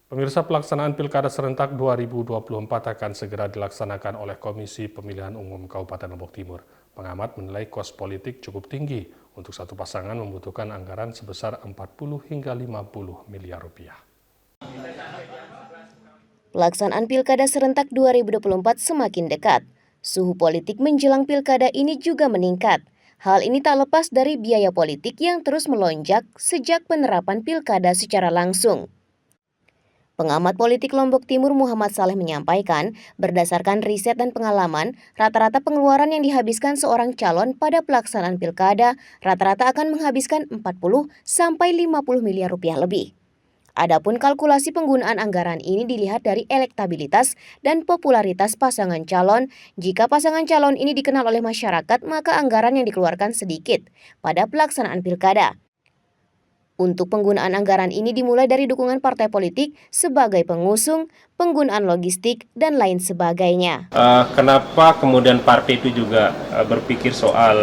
Pemirsa, pelaksanaan Pilkada Serentak 2024 akan segera dilaksanakan oleh Komisi Pemilihan Umum Kabupaten Lombok Timur. Pengamat menilai kos politik cukup tinggi. Untuk satu pasangan membutuhkan anggaran sebesar 40 hingga 50 miliar rupiah. Pelaksanaan Pilkada Serentak 2024 semakin dekat. Suhu politik menjelang Pilkada ini juga meningkat. Hal ini tak lepas dari biaya politik yang terus melonjak sejak penerapan Pilkada secara langsung. Pengamat politik Lombok Timur Muhammad Saleh menyampaikan, berdasarkan riset dan pengalaman, rata-rata pengeluaran yang dihabiskan seorang calon pada pelaksanaan pilkada rata-rata akan menghabiskan 40 sampai 50 miliar rupiah lebih. Adapun kalkulasi penggunaan anggaran ini dilihat dari elektabilitas dan popularitas pasangan calon. Jika pasangan calon ini dikenal oleh masyarakat, maka anggaran yang dikeluarkan sedikit pada pelaksanaan pilkada. Untuk penggunaan anggaran ini dimulai dari dukungan partai politik sebagai pengusung, penggunaan logistik, dan lain sebagainya. Kenapa kemudian partai itu juga berpikir soal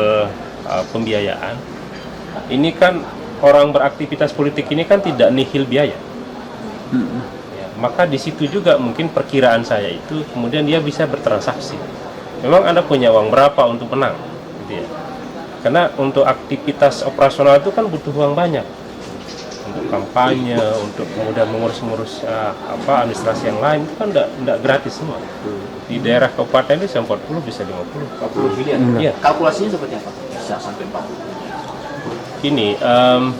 pembiayaan? Ini kan orang beraktivitas politik ini kan tidak nihil biaya. Ya, maka di situ juga mungkin perkiraan saya itu kemudian dia bisa bertransaksi. Memang Anda punya uang berapa untuk menang, gitu ya. Karena untuk aktivitas operasional itu kan butuh uang banyak. Untuk kampanye, untuk kemudian mengurus-ngurus administrasi yang lain itu kan enggak gratis semua. Di daerah kabupaten itu 40 bisa 50 miliar. Iya. Kalkulasinya seperti apa? Bisa sampai 40. Ini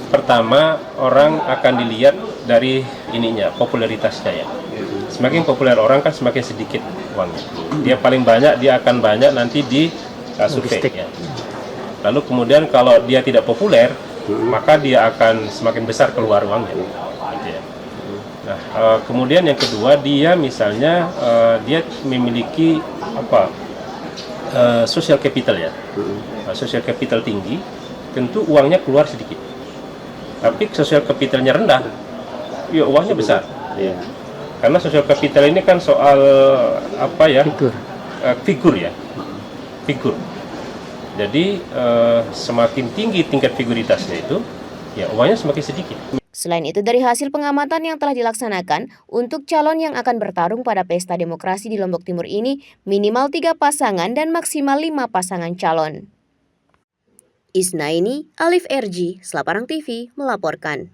pertama orang akan dilihat dari ininya, popularitasnya ya. Semakin populer orang kan semakin sedikit uangnya. Dia paling banyak, dia akan banyak nanti di survei ya. Lalu kemudian kalau dia tidak populer, maka dia akan semakin besar keluar uangnya. Gitu ya. Nah, kemudian yang kedua dia misalnya dia memiliki social capital ya, social capital tinggi, tentu uangnya keluar sedikit. Tapi social capitalnya rendah, ya uangnya besar. Ya. Karena social capital ini kan soal figur ya, figur. Jadi semakin tinggi tingkat figuritasnya itu, ya uangnya semakin sedikit. Selain itu, dari hasil pengamatan yang telah dilaksanakan, untuk calon yang akan bertarung pada pesta demokrasi di Lombok Timur ini, minimal 3 pasangan dan maksimal 5 pasangan calon. Isnaini, Alif RG, Selaparang TV, melaporkan.